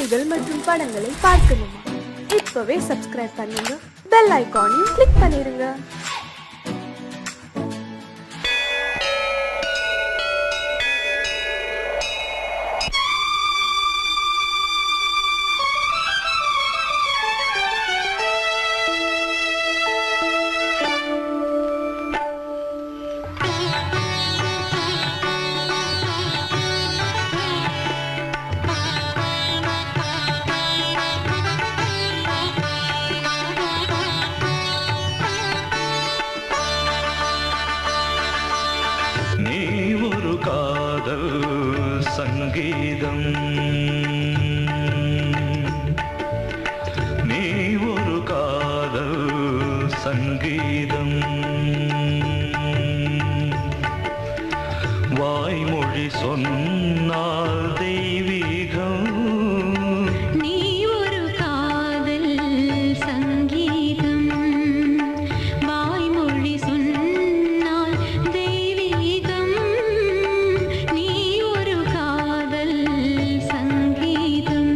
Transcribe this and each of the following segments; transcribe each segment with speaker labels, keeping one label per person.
Speaker 1: செய்திகள் மற்றும் படங்களை பார்க்கணுமா? இப்பவே சப்ஸ்கிரைப் பண்ணுங்க, பெல் ஐகானையும் கிளிக் பண்ணிருங்க.
Speaker 2: சங்கீதம் நீ ஒரு காதல் சங்கீதம் வாய்மொழி சொன்னால் தெய்வீகம்
Speaker 3: நீ ஒரு காதல் சங்கீதம் வாய்மொழி சொன்னால் தெய்வீகம் நீ ஒரு காதல் சங்கீதம்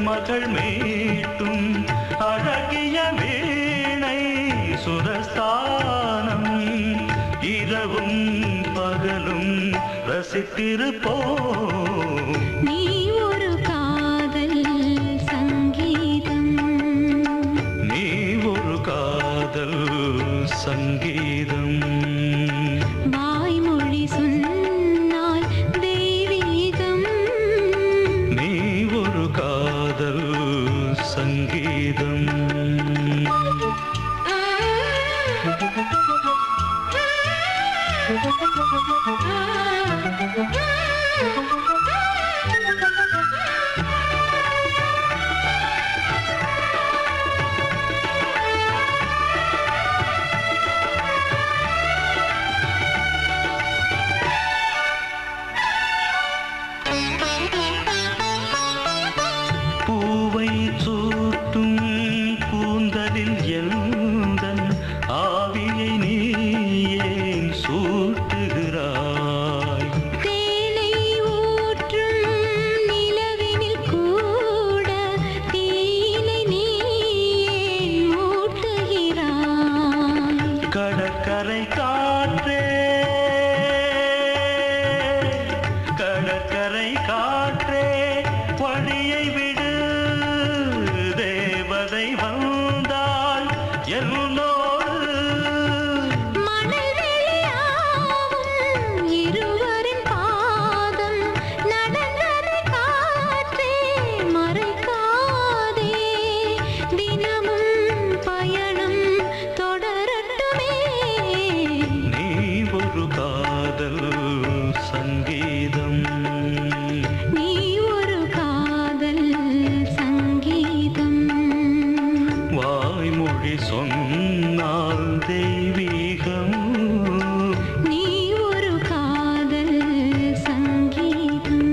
Speaker 2: மகள் மீட்டும் அழகிய வீணை சுரஸ்தானம் இரவும் பகலும் ரசித்திருப்போம்
Speaker 3: நீ ஒரு காதல் சங்கீதம்
Speaker 2: நீ ஒரு காதல் சங்கீதம்
Speaker 3: வாய்மொழி சொன்னால் தெய்வீகம்
Speaker 2: நீ ஒரு காதல் சங்கீதம் பூவை சூட்டும் கூந்தலில் எந்தன் ஆவியை நீ ஏன் சூட்டுகிறாய்
Speaker 3: தேனை ஊற்றும் நிலவினில் கூட தீனை நீ ஏன் ஊட்டுகிறாய்
Speaker 2: கடற்கரை காற்றே கடற்கரை காற்றே வழியை விடு தேவதை வந்தால் என்னோடு
Speaker 3: மணல் வெளியாகும் இருவரின் பாதம் நடந்ததை காற்றே மறைக்காதே தினமும் பயணம் தொடரட்டுமே
Speaker 2: நீ ஒரு காதல் சங்கீதம்
Speaker 3: நீ ஒரு காதல் சங்கீதம்
Speaker 2: வாய்மொழி சொன்னால் தெய்வீகம்
Speaker 3: நீ ஒரு காதல் சங்கீதம்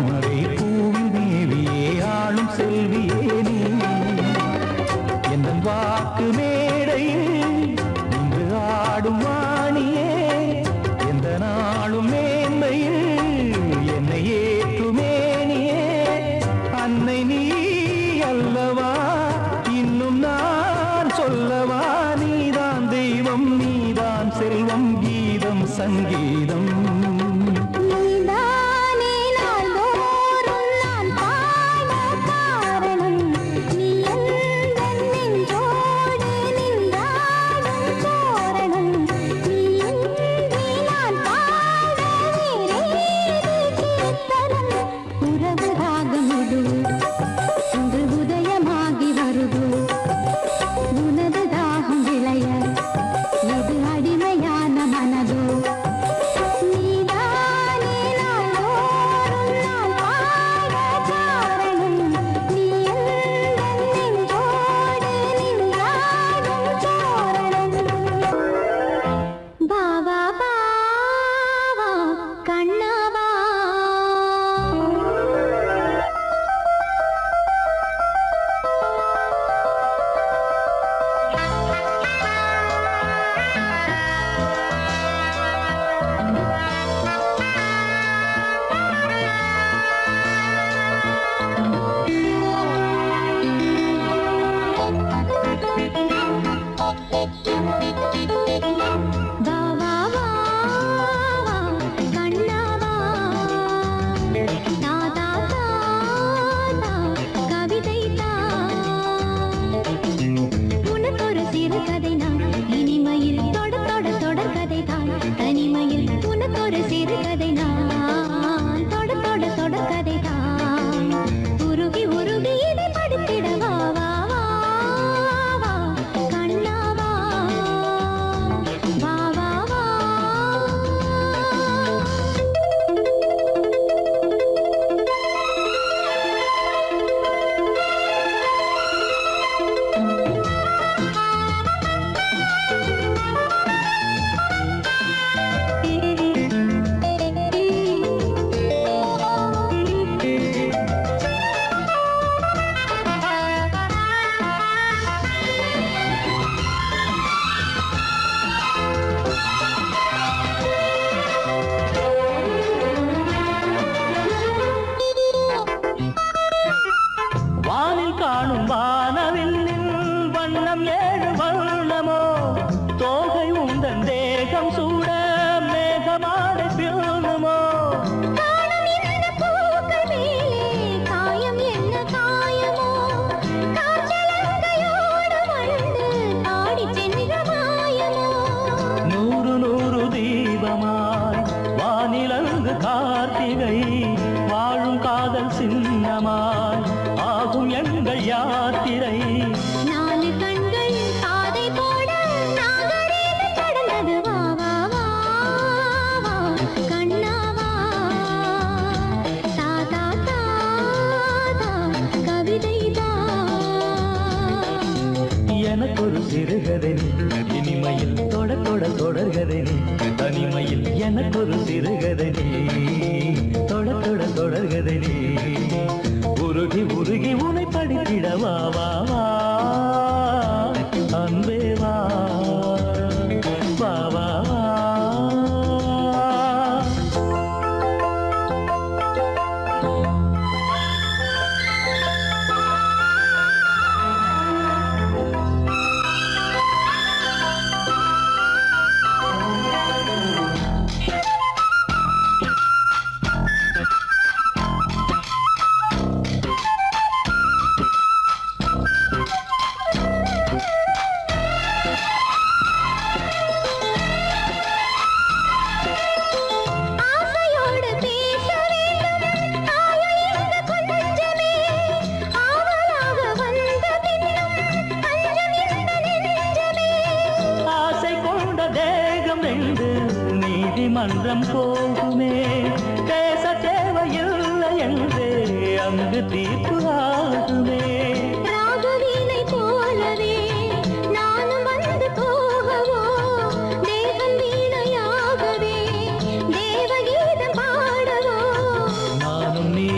Speaker 4: தாமரை பூவில் தேவியே ஆளும் செல்வியே நீ எந்த வாக்கு மேடையில் இன்று ஆடும் வாணியே எந்த நாளும் மேன்மையில் என்னை ஏற்றுமேனியே அன்னை நீ அல்லவா இன்னும் நான் சொல்லவா நீதான் தெய்வம் நீதான் செல்வம் கீதம் சங்கீதம்
Speaker 2: மன்றம் போகுமே பேச தேவையில்லை என்றே அங்கு தீர்ப்பு ஆகுமே
Speaker 3: ராகவீனை போலவே நானும் வந்து போகவோ தேவன் வீணையாகவே தேவகீதம் பாடவோ
Speaker 2: நானும் நீ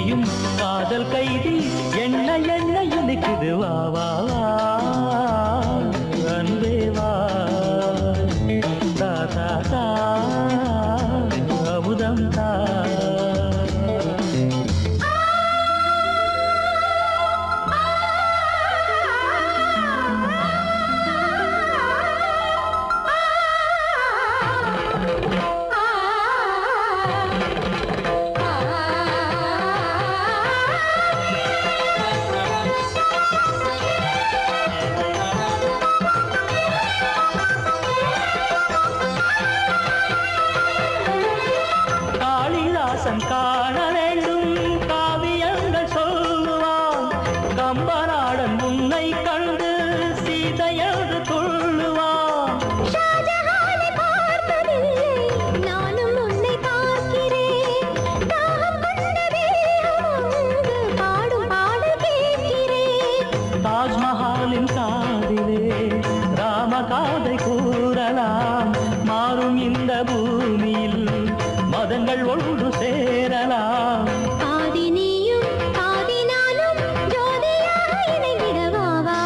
Speaker 2: இந்த பூமியில் மதங்கள் ஒன்று சேரலாம்.
Speaker 3: பாதி நீயும் பாதி நானும் ஜோதியாக இணைந்திடவா வா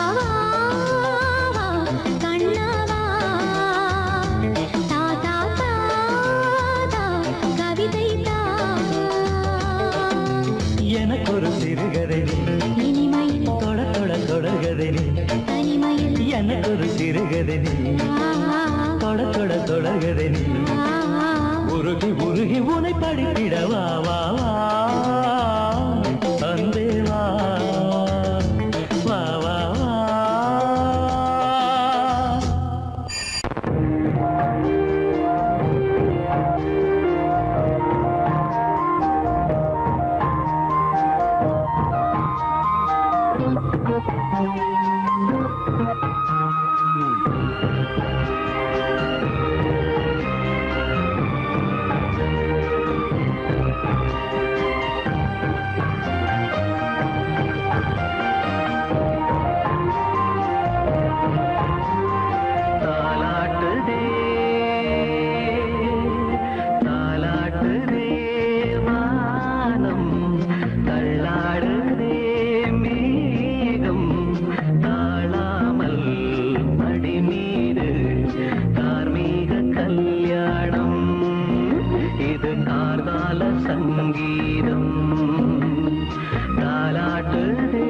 Speaker 3: வா கண்ணவா தாதா தாதா கவிதை தா.
Speaker 2: எனக்கு ஒரு சிறுகதை
Speaker 3: இனிமையில்
Speaker 2: தொட தொட தொடர்கதை
Speaker 3: தனிமையில்
Speaker 2: எனக்கு ஒரு சிறுகதை தொட தொட தொடர்கதை உருகி உருகி உனை படித்திடவா வா வா அன்பே வா வா வா வா. தாலாட்டுதே தாலாட்டுதே வானம் தள்ளாடுதே மேகம் தாழாமல் மடி மீது தார்மீக கல்யாணம் இது கார்கால சங்கீதம் தாலாட்டுதே.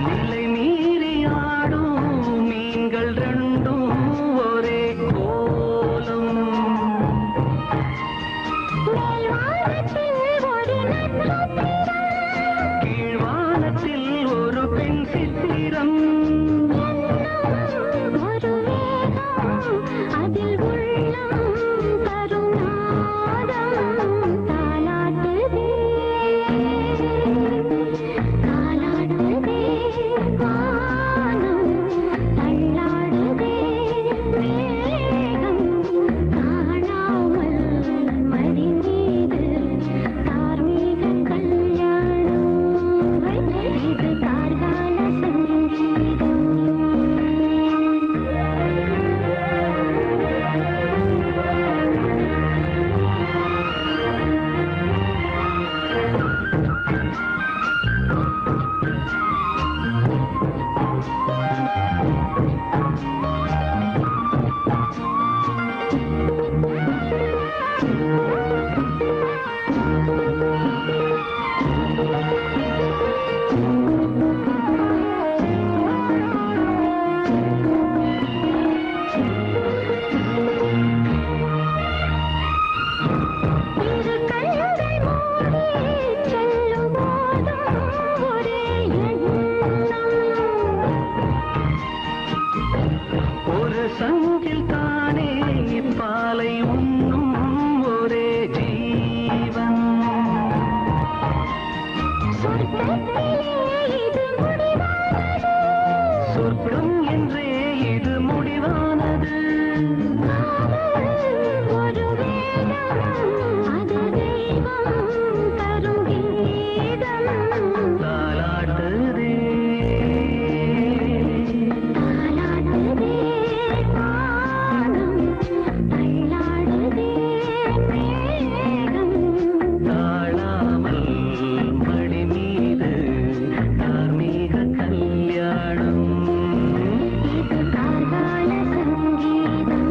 Speaker 2: நிலை மீறி ஆடும் மீன்கள் ரெண்டும் ஒரே கோலம் கீழ்வானத்தில் ஒரு பெண் சித்திரம்
Speaker 3: அதில் உள்ளம் கருநாதம் தாலாட்டுதே தாலாட்டுதே வானம் தள்ளாடுதே மேகம் காணாமல் மடி மீது தார்மீக கல்யாணம் இது கார்கால சங்கீதம். இரு கண்கள் மூடி செல்லும் போதும் ஒரே எண்ணம்.
Speaker 2: ஒரு சங்கில் தானே பாலை உண்ணும் ஒரே ஜீவன்
Speaker 3: சொர்க்கத்திலே இது முடிவானது.
Speaker 2: சொர்க்கம் என்றே இது முடிவானது.
Speaker 3: ஒரு வேதம் அது தெய்வம் தரும் கீதம்.
Speaker 2: தாலாட்டுதே
Speaker 3: தாலாடுதே வானம் தள்ளாடுதே மேகம்
Speaker 2: தாழாமல் மடி மீது தார்மீக கல்யாணம்
Speaker 3: இது கார்கால சங்கீதம்.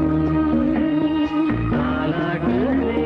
Speaker 2: தாலாட்டுதே.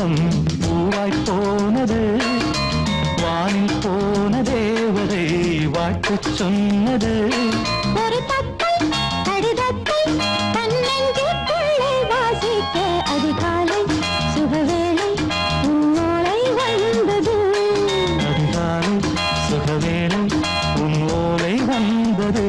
Speaker 4: முகம் பூவாய் போனது, வானில் போன தேவதை வாழ்த்துச் சொன்னது.
Speaker 3: ஒரு தத்தை கடிதத்தை தன்னெஞ்சுக்குள்ளே வாசிக்க அதிகாலை சுகவேளை உன்னோளை வந்தது.
Speaker 4: அதிகாலை சுகவேளை உன் ஓலை வந்தது.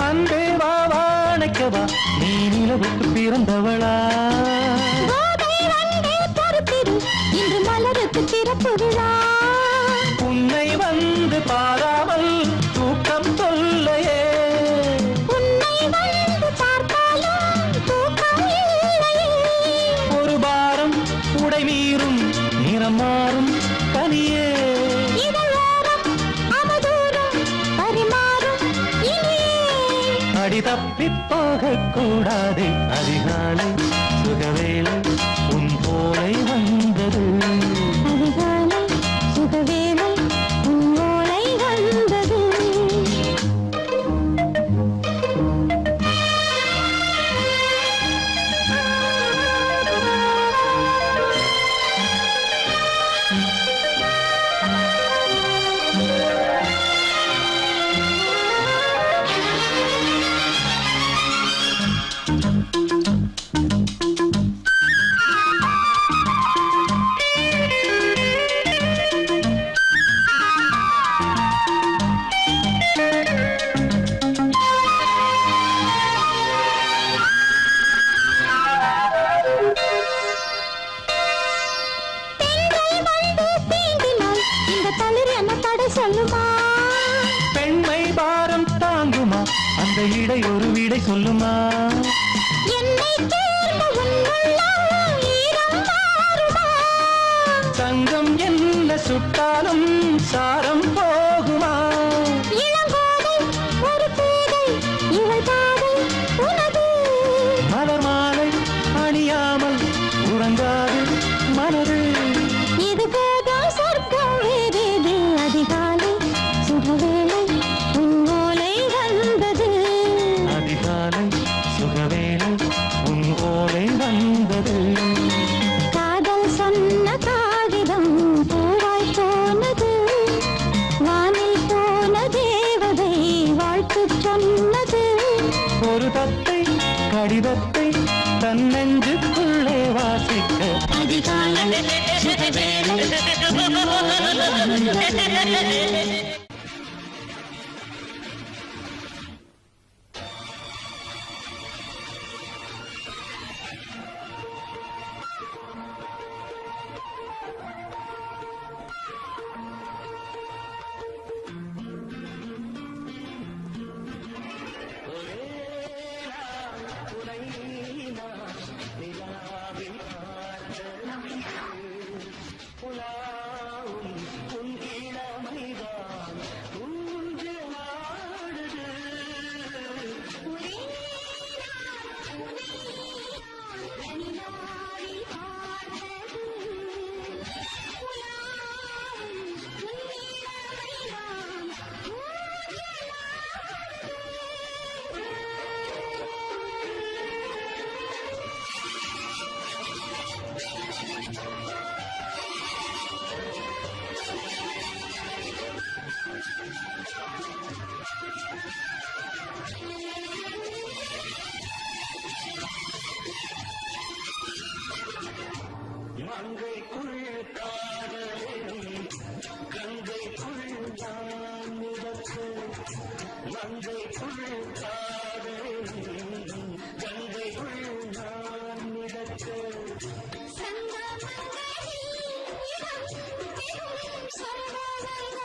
Speaker 4: அன்பே வா வாழைக்கவா, நீ நிலவுக்கு பிறந்தவளா?
Speaker 3: கோதை வந்தே பொறுத்திரு, இன்று மலருக்கு திறப்பு விழா.
Speaker 4: உன்னை வந்து பாராமல் தூக்கம் சொல்லையே.
Speaker 3: உன்னை வந்து பார்த்தாலும் தூக்கம் இல்லையே.
Speaker 4: ஒரு பாரம் உடை மீறும் நிறம் மாறும் கனியே.
Speaker 3: இதழோரம் அவதூறம் பரிமாறும் இனியே.
Speaker 4: அடி தப்பிப் போகக் கூடாது, அதிகாலை சுகவேளை உன் போலை வந்தது.
Speaker 3: அதிகாலை சுகவேளை உன்னோளை வந்தது. பெண்கள் வந்து தீண்டினால் இந்த தளிர் என்ன தடை சொல்லுமா?
Speaker 4: பெண்மை பாரம் தாங்குமா, அந்த இடை ஒரு விடை சொல்லுமா?
Speaker 3: என்னை தேர்ந்த உன்னுள்ளம் ஈரம் மாறுமா?
Speaker 4: சங்கம் என்ன சுட்டாலும் சாரம் போகுமா?
Speaker 3: இளங்கோதை ஒரு பேதை இவள் பாதை உனது.
Speaker 4: மலர் மாலை அணியாமல் உறங்காது மனது.
Speaker 3: இது போதும் சொர்க்கம் வேறேது. அதிகாலை சுகவேளை உன்னோலை வந்தது.
Speaker 4: அதிகாலை சுகவேளை உன் ஓலை வந்தது.
Speaker 3: காதல் சொன்ன காகிதம் பூவாய் போனது. வானில் போன தேவதை வாழ்த்துச் சொன்னது.
Speaker 4: ஒரு தத்தை கடிதத்தை தன்னெஞ்சுக்குள்ளே வாசிக்க
Speaker 3: அதிகாலை சுகவேளை உன்னோலை வந்தது. சங்கமங்களில் இடம் பெரும் சர்வதங்கள்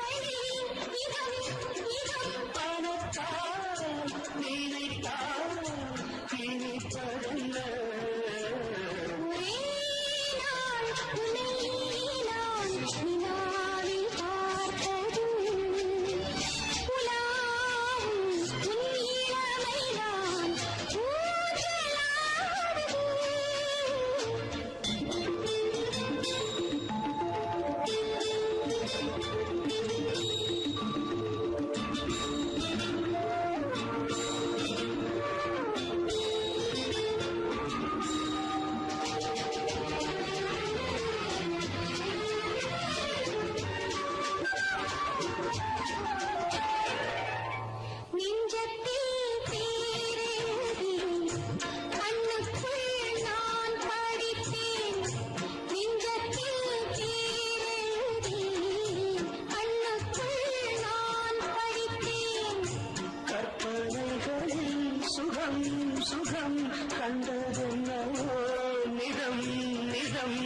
Speaker 2: நிஜம்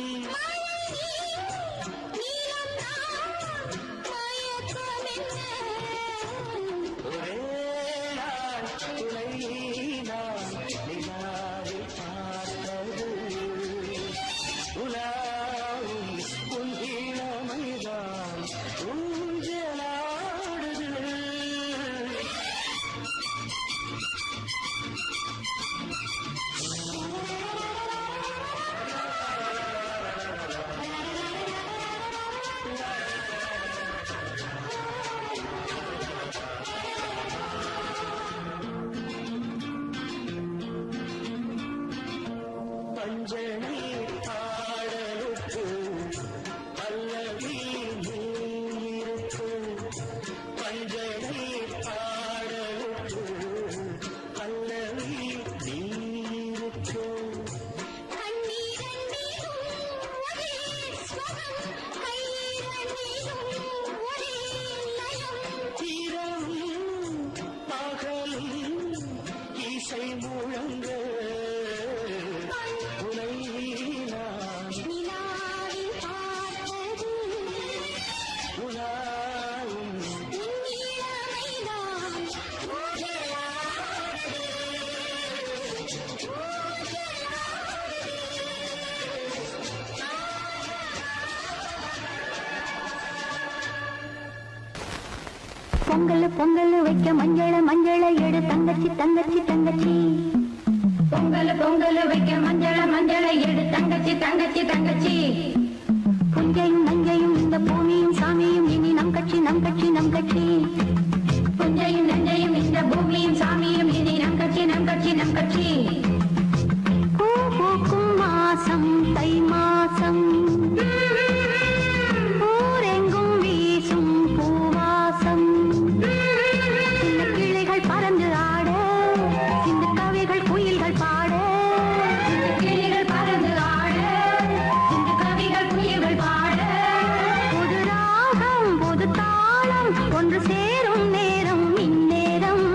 Speaker 2: ஒரே நாள் உனை நான் நிலாவில் பார்த்தது உலாவும் உன் இளமைதான் ஊஞ்சலாடுது பஞ்சனை பாடலுக்கு பல்லவி நீருக்கு பஞ்சனை பாடலுக்கு பல்லவி நீருக்கு இரவும் பகலும் இசை முழங்க உனை நான் உலாவும்
Speaker 3: பொங்கல் பொங்கல் வைக்க மஞ்சள மஞ்சள எடு தங்கச்சி தங்கச்சி தங்கச்சி பொங்கல் பொங்கல் வைக்க மஞ்சள மஞ்சள எடு தங்கச்சி தங்கச்சி தங்கச்சி புஞ்சையும் நஞ்சையும் இந்த பூமியும் சாமியும் இனி நம் கட்சி நம் கட்சி நம் கட்சி புஞ்சையும் நஞ்சையும் இந்த பூமியும் சாமியும் இனி நம் கட்சி நம் கட்சி நம் கட்சி பூ பூக்கும் மாசம் தை மாசம் ஊரெங்கும் வீசும் பூவாசம் சின்ன கிளைகள் பறந்து ஆட சின்ன கவிகள் குயில்கள் பாட சின்ன கிளைகள் பறந்து ஆட சின்ன கவிகள் குயில்கள் பாட புது ராகம் புது தாளம் ஒன்று சேரும் நேரம் இந்நேரம்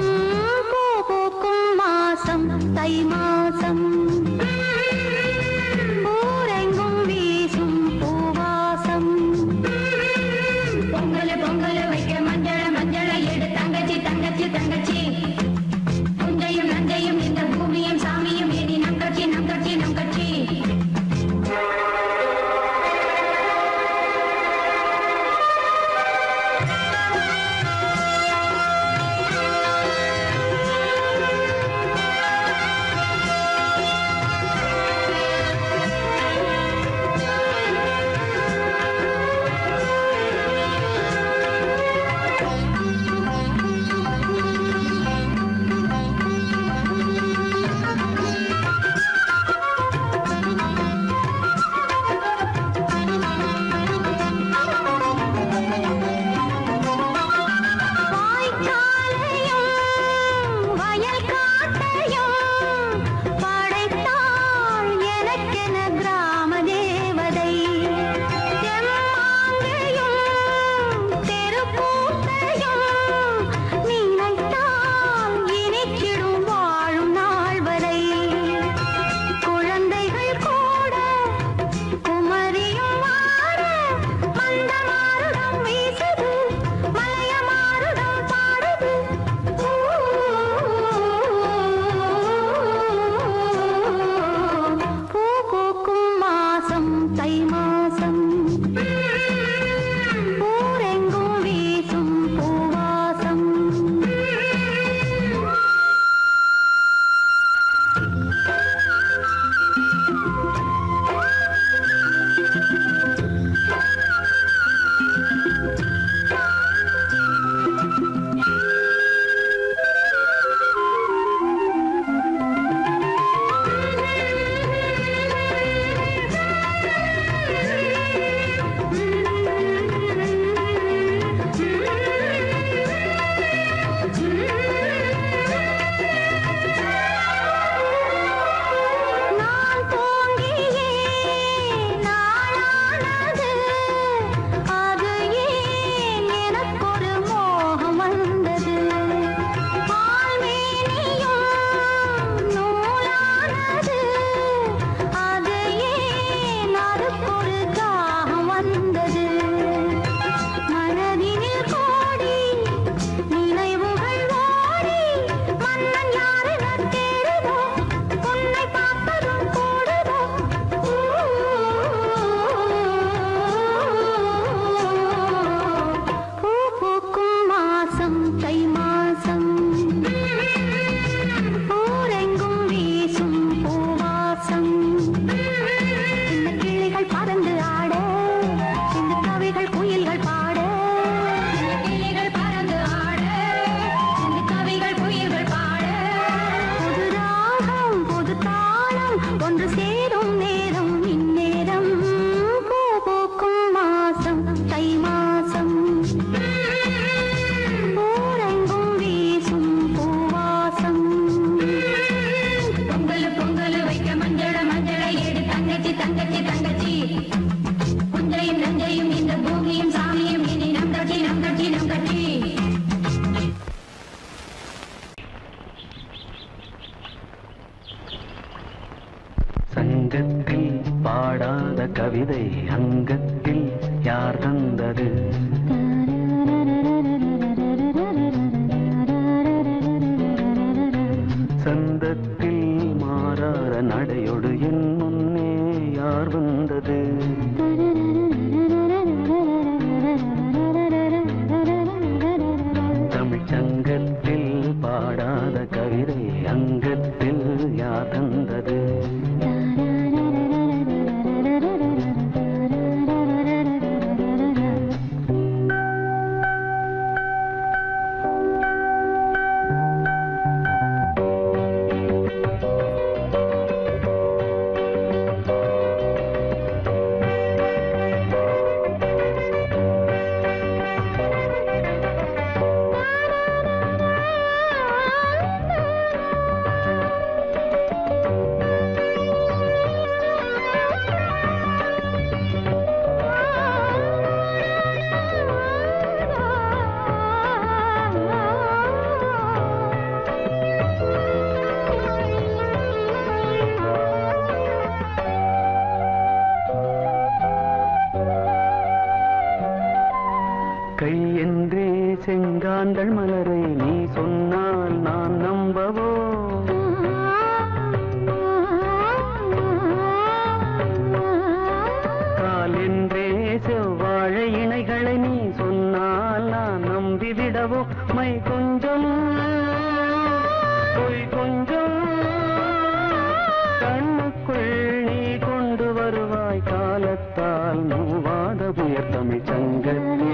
Speaker 3: பூ பூக்கும் மாசம் தை மாசம்
Speaker 4: பாடாத கவிதை அங்கத்தில் யார் தந்தது? சந்தத்தில் மாறார நடையொடு என் முன்னே யார் வந்தது? தமிழ்ச்சங்கத்தில் பாடாத கவிதை அங்கத்தில் யார் தந்தது? கை என்றே செங்காந்தள் மலரை நீ சொன்னால் நான் நம்பவோ? கால் என்றே செவ்வாழை இணைகளை நீ சொன்னால் நான் நம்பிவிடவோ? மை கொஞ்சம் பொய் கொஞ்சம் கண்ணுக்குள் நீ கொண்டு வருவாய் காலத்தால் மூவாத புயர் தமிழ் சங்கத்தில்.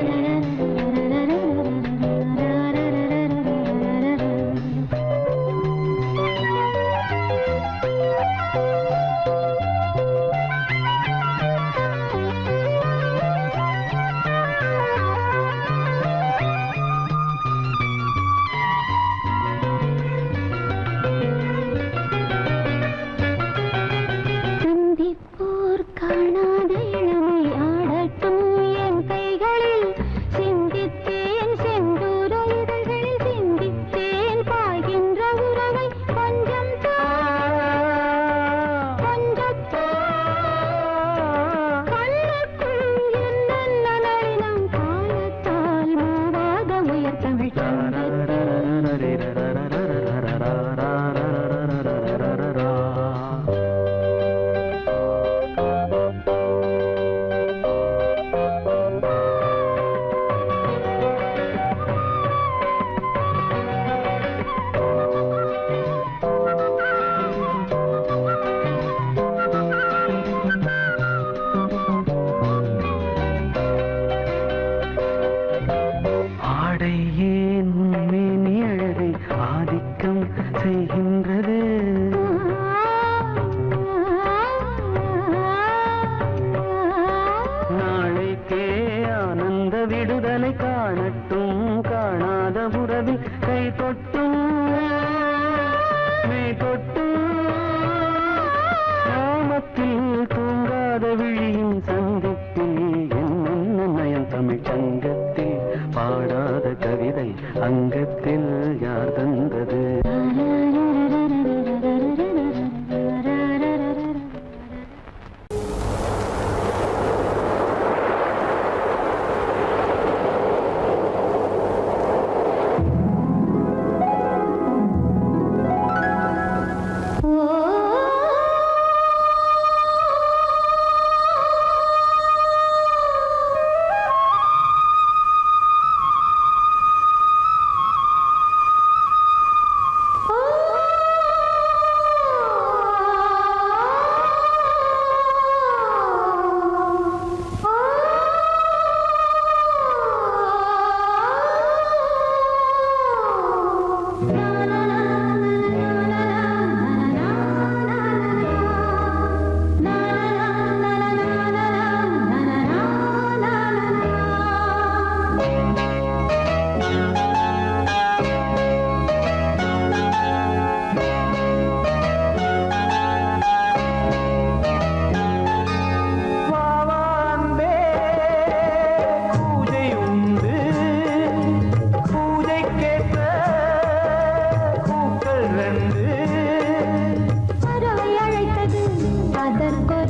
Speaker 3: காணாத இளமை ஆடட்டும் என் கைகளில், சிந்தித்தேன் செந்தூர இதழ்களில், சிந்தித்தேன் பாய்கின்ற உறவை கொஞ்சம் கண்ணுக்குள் என்னென்ன நளினம் காலத்தால் மூவாத உயர் தமிழ் செய்கின்றது. நாளைக்கே ஆனந்த விடுதலை காணட்டும், காணாத உறவில் கை தொட்டும் மெய் தொட்டும், கிராமத்தில் தூங்காத விழியின் சந்திப்பில் என்ன நயம் தமிழ் சங்கத்தில் பாடாத கவிதை அங்கத்தில் யார் தந்தது?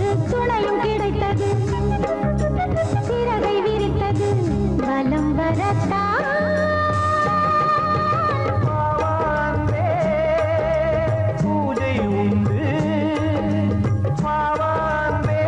Speaker 3: அதற்கொரு துணையும் கிடைத்தது சிறகை விரித்தது வலம் வரத்தான்
Speaker 4: பூஜை உண்டு பாவாந்தே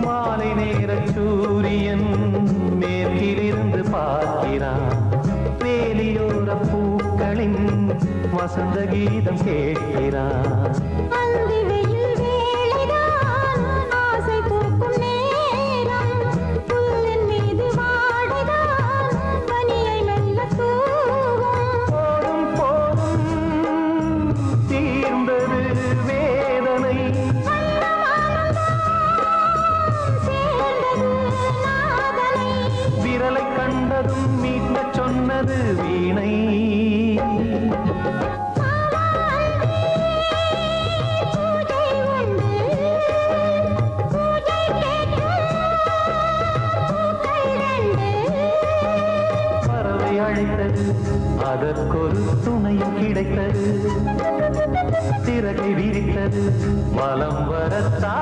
Speaker 4: மாலை நேர சூரியன் மேற்கிலிருந்து பார்க்கிறான் வேலியோர பூக்களின் வசந்த கீதம் கேட்கிறான்
Speaker 3: அந்தி வெயில் வேளைதான் ஆசை பூக்கும் நேரம் புல்லின் மீது வாடைதான் பனியை மெல்ல தூவும்
Speaker 4: போதும் போதும் தீர்ந்தது வேதனை
Speaker 3: சேர்ந்தது நாதனை
Speaker 4: விரலை கண்டதும் மீட்கச் சொன்னது வீணை
Speaker 3: பூஜை உண்டு பூஜை கேட்டு பூக்கள் ரெண்டு
Speaker 4: பறவை அழைத்தது அதற்கொரு துணையும் கிடைத்தது சிறகை விரித்தது வலம் வரத்தான்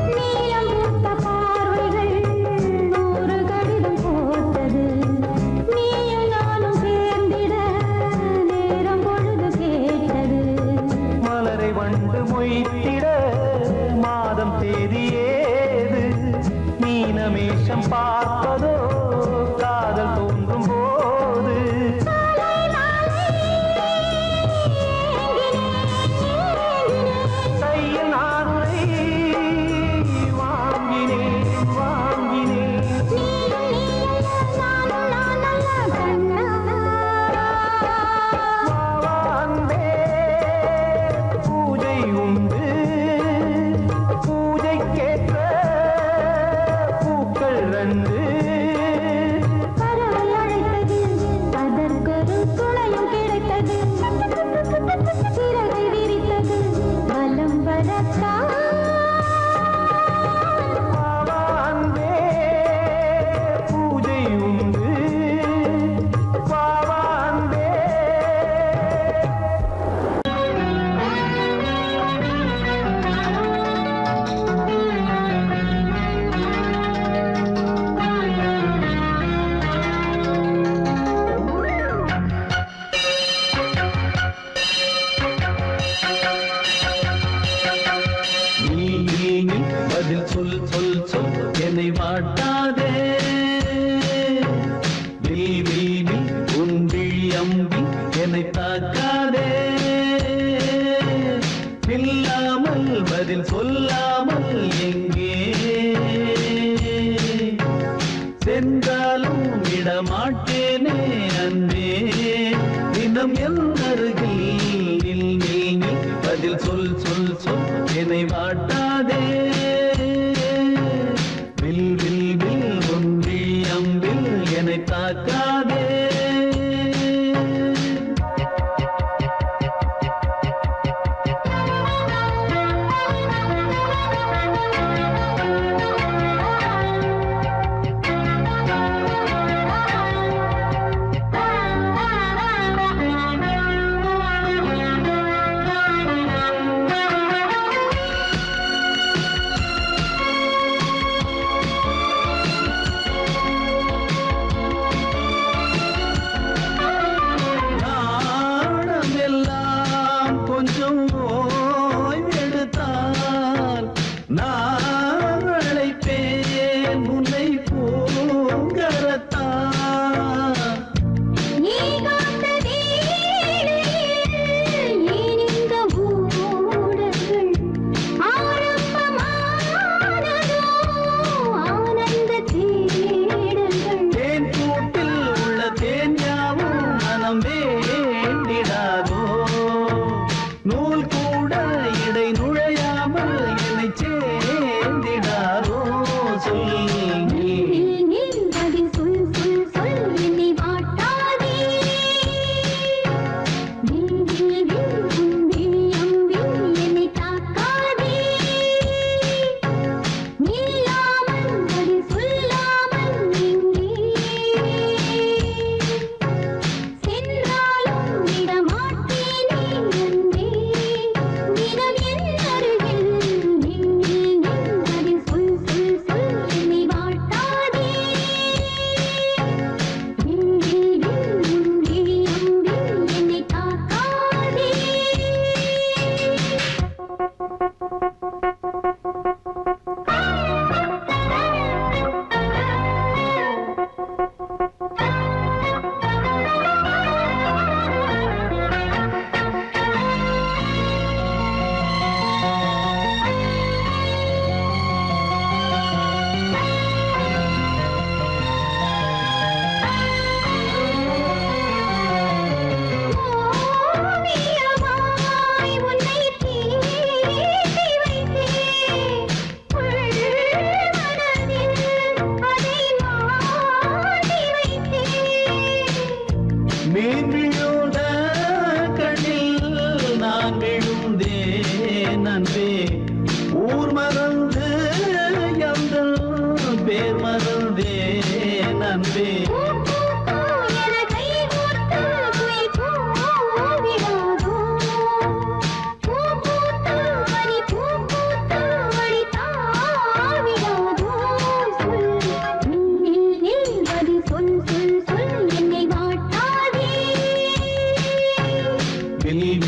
Speaker 3: நீலம் பூத்த பார்வைகள் நூறு கடிதம் போட்டது நீயும் நானும் சேர்ந்திட நேரம் பொழுது கேட்டது
Speaker 4: மலரை வண்டு மொய்த்திட மாதம் தேதி ஏது மீனமேஷம் பார்ப்பதோ காதல் தோன்றும் போது கையில் நானுரை வாங்கினேன் வாங்கினேன் வாவாந்தே பூஜை உண்டு பூஜைக்கேற்ற பூக்கள் ரெண்டு
Speaker 3: பறவை அழைத்தது அதற்கொரு துணையும் கிடைத்தது சிறகை விரித்தது வலம் வரத்தான்
Speaker 4: வாவாந்தே பூஜை உண்டு வாவாந்தே நீ பதில் சொல் சொல் சொல் என்னை வாட்டாதே வில் வில் வில் உன் விழி அம்பி என்னை தாக்காதே இல்லாமல் பதில் சொல்லாமல் எங்கே சென்றாலும் விடமாட்டேனே அன்பே தினம் என் அருகில் நில் நில் நில் பதில் சொல் சொல் சொல் என்னை வாட்டாதே வில் வில் வில் ஒன்றி அம்பில் என்னை தாக்காதே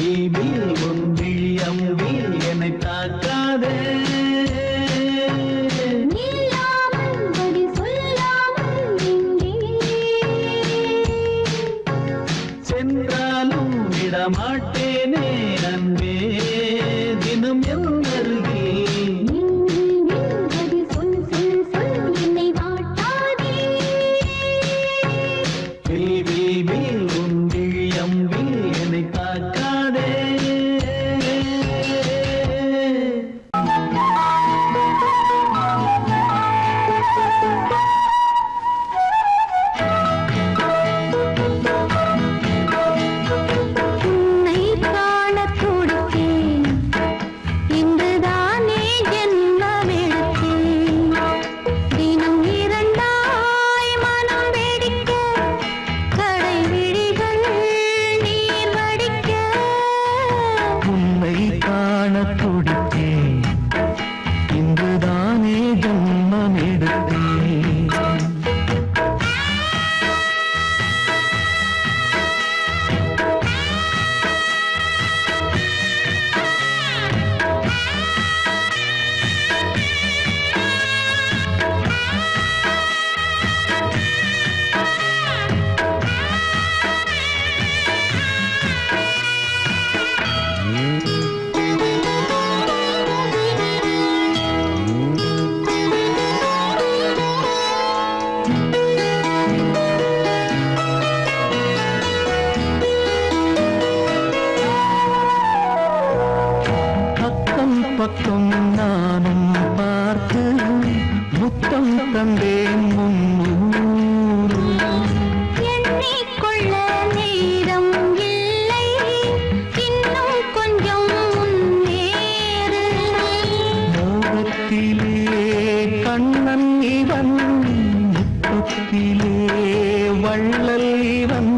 Speaker 4: வில் உன் விழி அம்பில் என்னை தாக்காதே
Speaker 3: நில்லாமல் பதில் சொல்லாமல்
Speaker 4: சென்றாலும் விடமாட்டேனே அன்பே தினம் என் அருகில்
Speaker 3: பதில் சொல் சொல் சொல் என்னை வாட்டாதே
Speaker 4: வில் உன் விழி அம்பில் என்னை தாக்காதே
Speaker 3: உன்னை காணத் துடித்தேன் இன்றுதானே ஜென்மமெடுத்தேன் தினம் இரண்டாய் மனம் வெடிக்க கடை விழிகள் நீர் வடிக்க
Speaker 4: உன்னை காண துடித்தேன் இன்றுதானே ஜன்மம் எடுத்தேன் அக்கம் பக்கம் நானும் பார்த்து முத்தம் தந்தேன் முன்னூறு
Speaker 3: எண்ணிக்கொள்ள நேரம் இல்லை இன்னும் கொஞ்சம் முன்னேறு
Speaker 4: மோகத்திலே கண்ணன் இவன் முத்தத்திலே வள்ளல் இவன்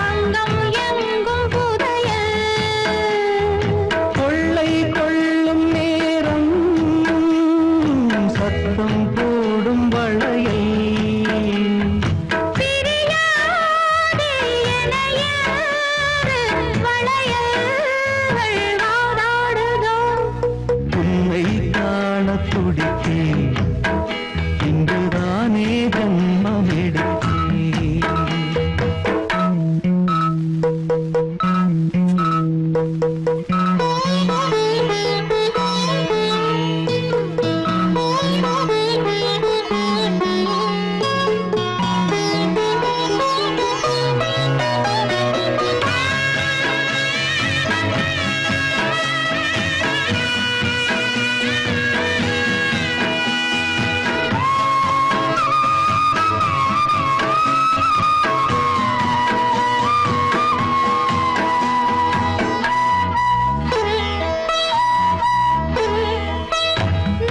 Speaker 3: அங்கம் எங்கும் புதையல்
Speaker 4: கொள்ளை கொள்ளும் நேரம் சத்தம் போடும் வளையை
Speaker 3: பிரியாதே எனையாறு வளையல்கள் வாதாடுதோ
Speaker 4: உன்னை காண துடித்தேன் இன்றுதானே ஜன்மம் எடுத்தேன்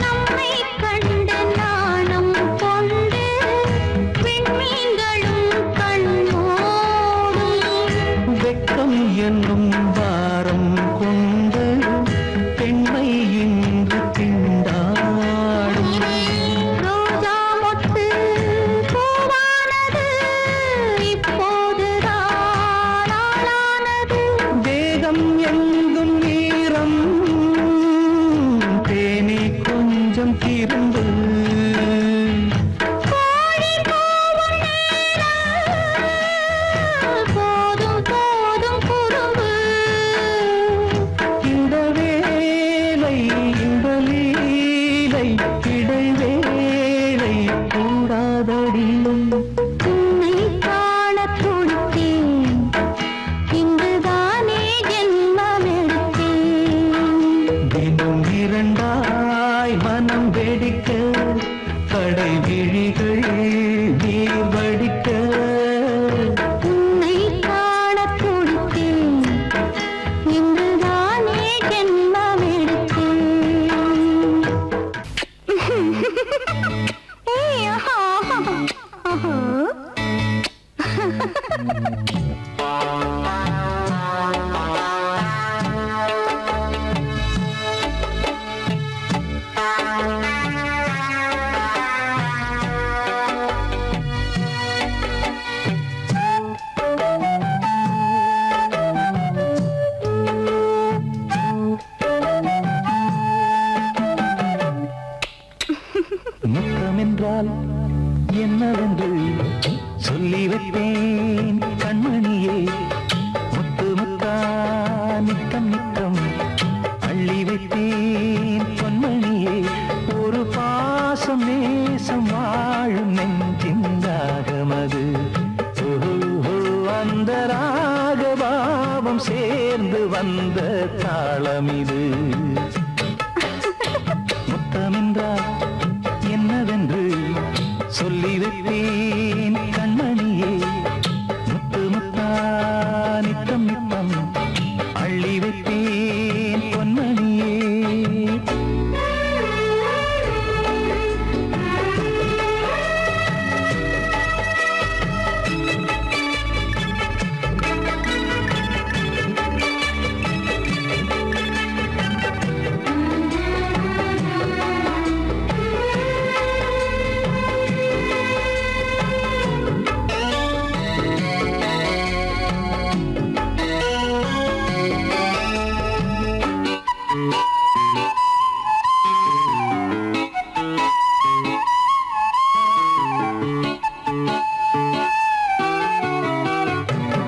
Speaker 3: நம்மை கண்டு நாணம் கொண்டு விண்மீன்களும் கண்ணோடும்
Speaker 4: வெட்கம் என்னும் பாரம் கொண்டு பெண்மை இன்று திண்டாடும்
Speaker 3: ரோஜா மொட்டு பூவானது இப்போதுதான் ஆளானது
Speaker 4: தேகம் எங்கும் ஈரம் தேனே கொஞ்சம் திருந்து
Speaker 3: கோழி கூவும் நேரம் போதும் போதும் குறும்பு
Speaker 4: இந்த வேலை இந்த லீலை இடைவேளை கூடாதடியும்
Speaker 3: உன்னை காணத் துடித்தேன் இன்றுதானே ஜென்மமெடுத்தேன்
Speaker 4: தினம் இரண்டாய் மனம் வெடிக்க கடை விழிகள் நீர் வடிக்க
Speaker 3: உன்னை காணத் துடித்தேன் இன்றுதானே ஜென்மமெடுத்தேன் ஏய், ஆஹா, ஆஹா.
Speaker 4: வைத்தேன் கண்மணியே முத்து முத்தா நித்தம் நித்தம் அள்ளி வைத்தேன் பொன்மணியே ஒரு பாசம் நேசம் வாழும் நெஞ்சின் ராகமது அந்த ராகபாவம் சேர்ந்து வந்த தாளமிது முத்தமென்றால் என்னவென்று சொல்லி வைத்தேன் கண்மணியே முத்து முத்தா நித்தம் நித்தம் அள்ளி வைத்தேன் பொன்மணியே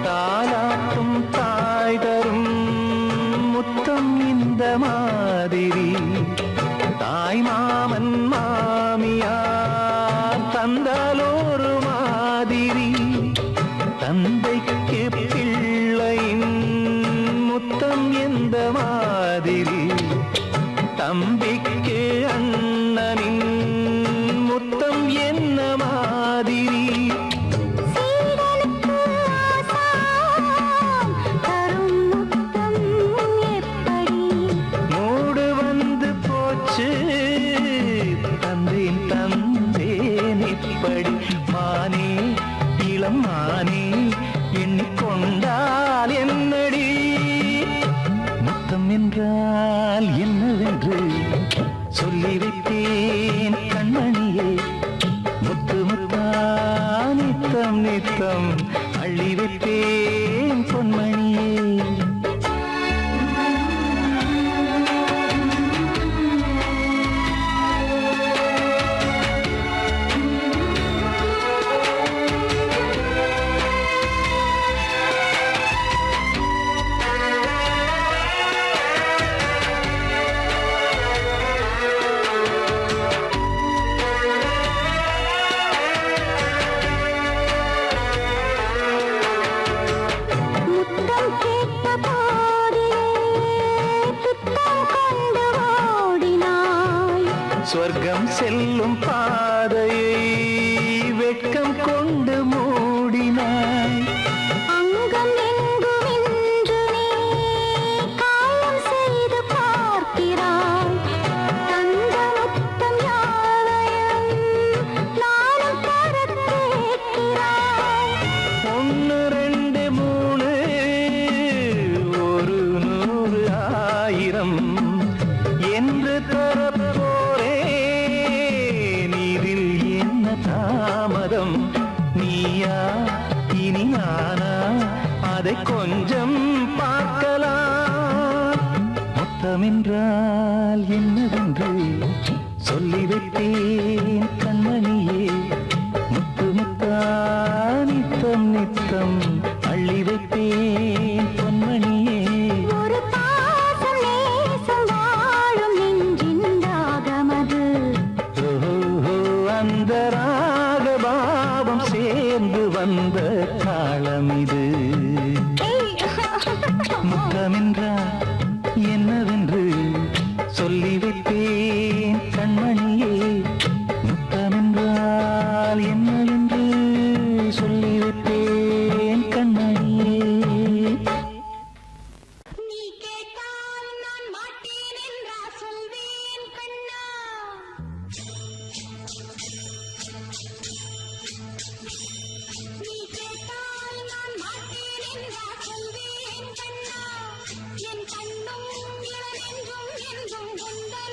Speaker 4: தாலாட்டும் தாய் தரும் முத்தம் இந்த மாதிரி தாய் மாமன் மாமியார் தந்தாலோரு மாதிரி தந்தைக்கு பிள்ளையின் முத்தம் எந்த மாதிரி தம்பிக்கு அண்ணனின் முத்தம் என்ன மாதிரி மூடு வந்து போச்சு தந்தேன் தந்தேன் இப்படி மானே இளம் மானே எண்ணிக்கொண்டால் என்னடி முத்தம் என்றால் என்னவென்று சொல்லி வைத்தேன் கண்மணியே முத்து முத்தா நித்தம் நித்தம் அள்ளி வைத்தேன் பொன்மணியே சொர்க்கம் செல்லும் பாதையை வெட்கம் கொண்டு மூடினாய்
Speaker 3: அங்கம் எங்கும் இன்று நீ காயம் செய்து பார்க்கிறாய் தந்த முத்தம் யாவையும் நானும் தர கேட்கிறாய்
Speaker 4: 1 2 3 ஒரு 100 1000 என்று தரப்போரேன் இதில் என்ன தாமதம் நீயா இனி நானா அதை கொஞ்சம் பார்க்கலாம் முத்தமென்றால் என்னவென்று சொல்லி வைத்தேன் கண்மணியே முத்து முத்தா நித்தம் நித்தம் அள்ளி வைத்தேன் பொன்மணியே
Speaker 3: ஒரு பாசம் நேசம் வாழும் நெஞ்சின் ராகமது
Speaker 4: ஓஹோ அந்த ராகபாவம் சேர்ந்து வந்த தாளமிது முத்தமென்றால் என்னவென்று சொல்லி வைத்தேன் கண்மணியே முத்தமென்றால் என்னவென்று சொல்லி வைத்தேன் கண்மணியே
Speaker 3: நீ கேட்டால் நான் மாட்டேன் என்றா சொல்வேன் கண்ணா நீ கேட்டால் நான் மாட்டேன் என்றா சொல்வேன் கண்ணா என் கண்ணும் இளநெஞ்சும் என்றும் கொண்டன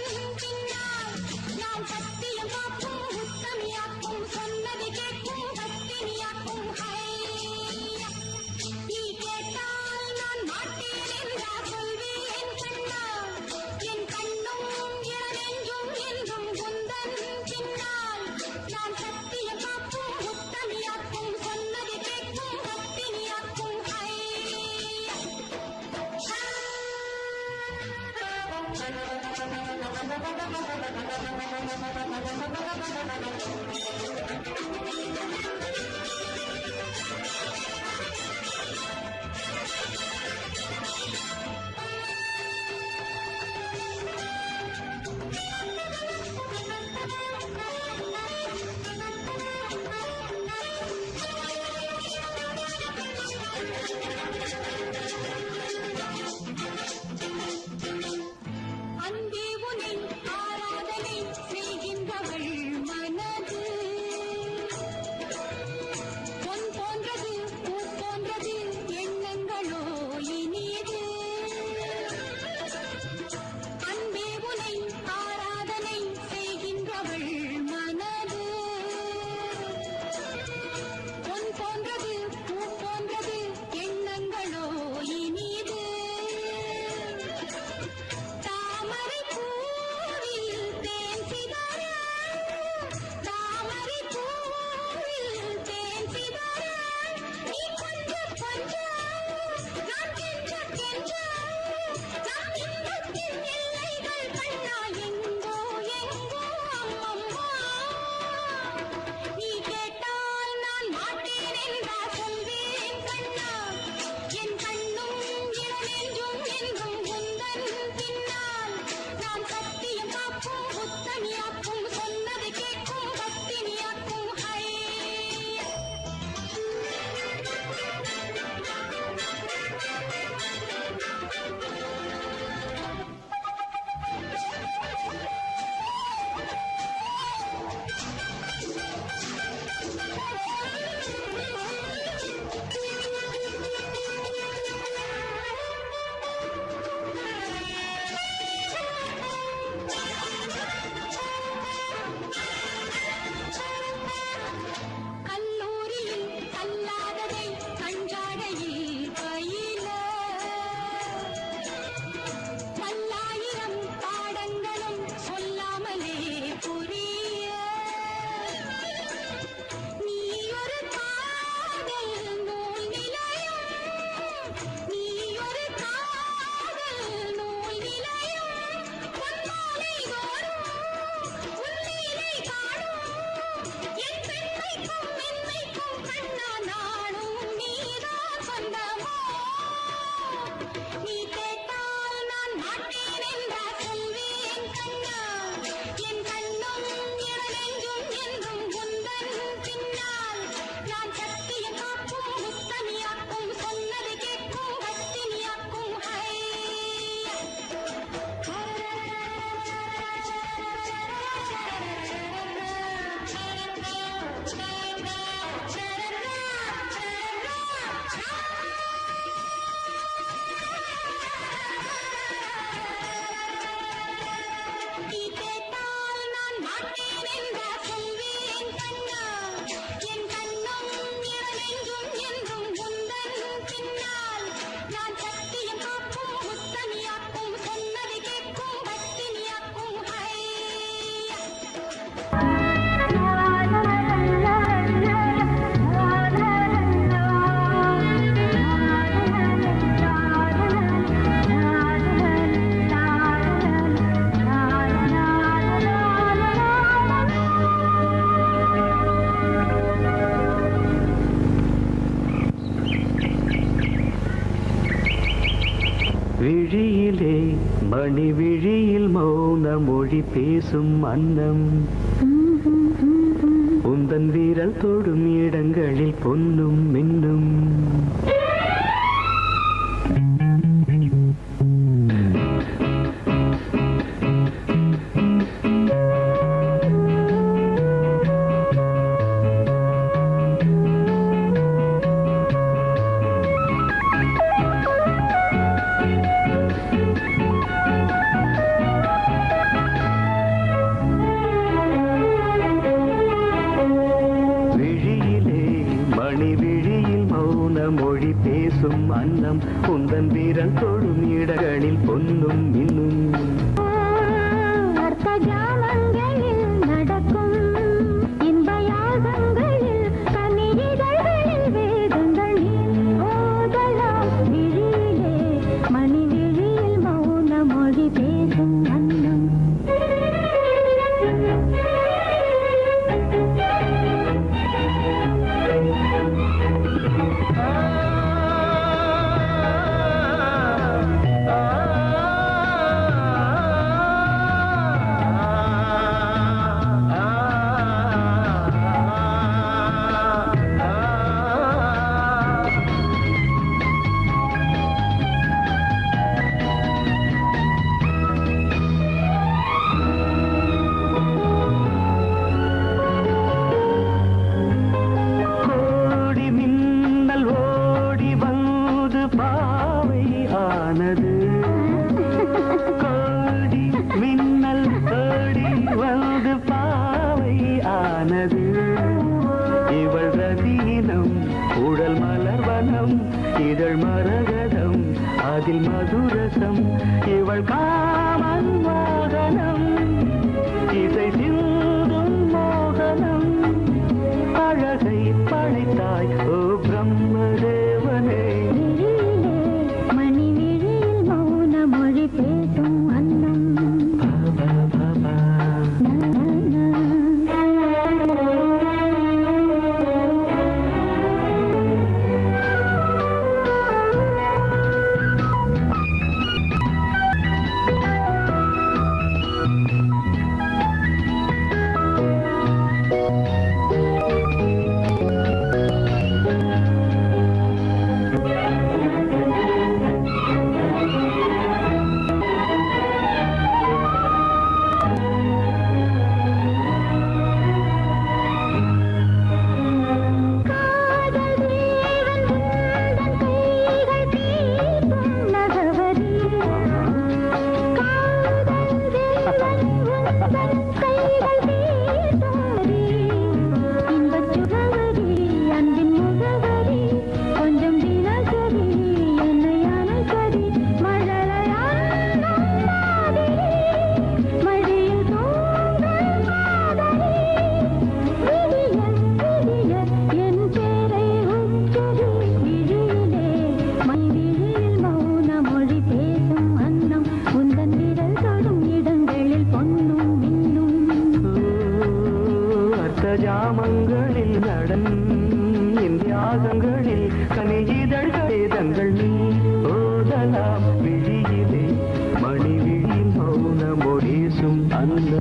Speaker 4: விழியிலே மணி விழியில் மௌன மொழி பேசும் அன்னம் உந்தன் வீரல் தொடும் இடங்களில் பொன்னும் மின்னும் மொழி பேசும் அன்னம் உந்தன் வீரல் தொடும் இடங்களில் பொன்னும் மின்னும்
Speaker 3: அர்த்த ஜாமங்களில் நடக்கும் இன்ப யாகங்களில் கனிதழ்களில் வேதங்கள் ஓதலாம் விழியிலே மணி விழியில் மௌன மொழி பேசும் அன்னம் கோடி மின்னல் ஓடி வந்து பாவை ஆனது இவள் ரதீனம் உடல் மலர்வனம் இதழ் மரகதம் அதில் மதுரசம் இவள் காமன் மோகனம் இசை சிந்தும் மோகனம் அழகை படைத்தாய் ஓ பிரம்மதேவனே பேசும் அன்னம் ஜாமங்களில் நடன் இந்தியாகங்களில் கனிதழ்கள் தங்கள் நீ ஓதலாம் விழியிலே மணி விழியில் மௌன மொழிசும் அந்த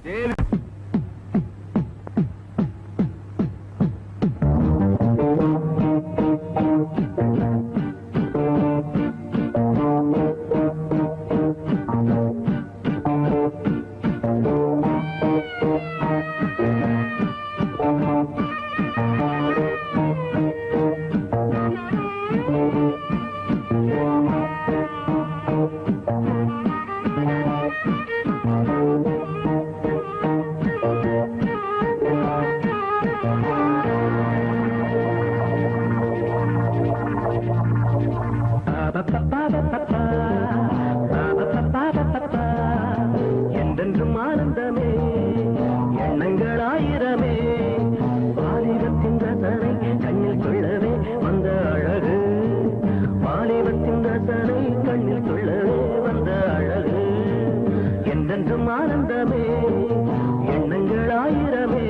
Speaker 3: என்றென்றும் ஆனந்தமே எண்ணங்கள் ஆயிரமே வாலிபத்தின் ரசனை கண்ணில் கொள்ளவே வந்த அழகு வாலிபத்தின் ரசனை கண்ணில் கொள்ளவே வந்த அழகு என்றென்றும் ஆனந்தமே எண்ணங்கள் ஆயிரமே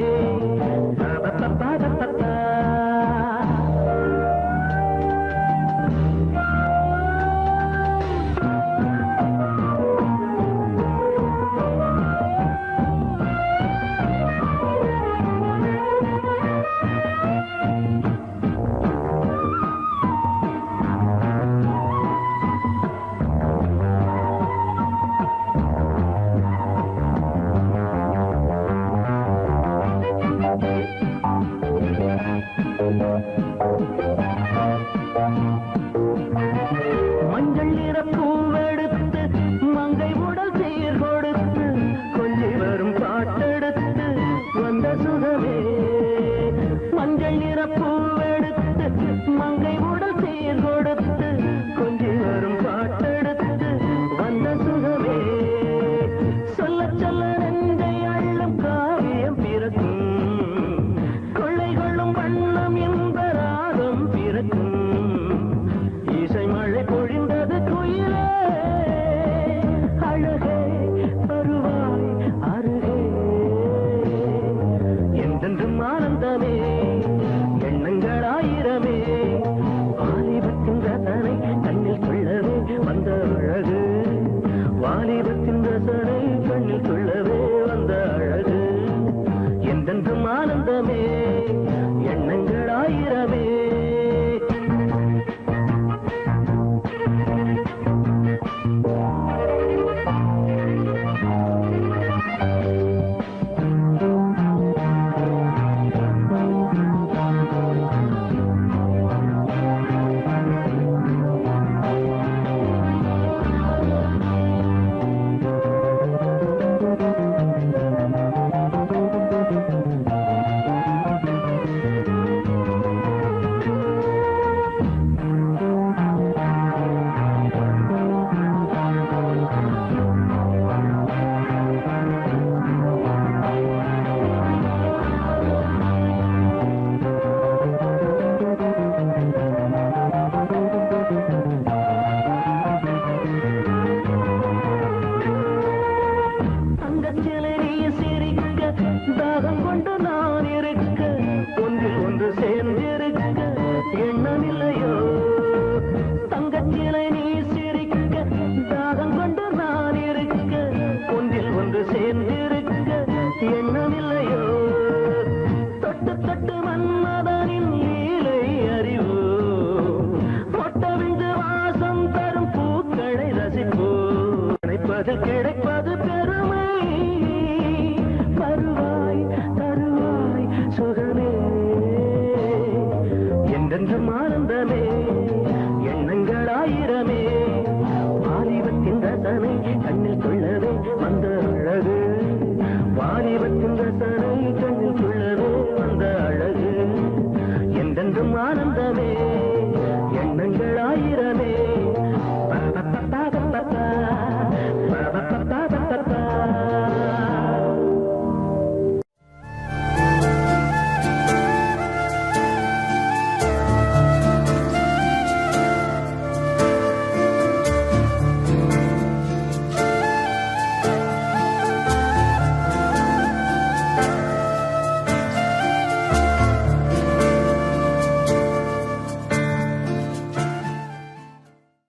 Speaker 4: பதில் கிடைப்பது பெருமை வருவாய் தருவாய் சுகமே என்றென்றும் ஆனந்தமே எண்ணங்கள் ஆயிரமே வாலிபத்தின் ரசனை கண்ணில் கொள்ளவே வந்த அழகு வாலிபத்தின் ரசனை கண்ணில் கொள்ளவே வந்த அழகு என்றென்றும் ஆனந்தமே எண்ணங்கள் ஆயிரமே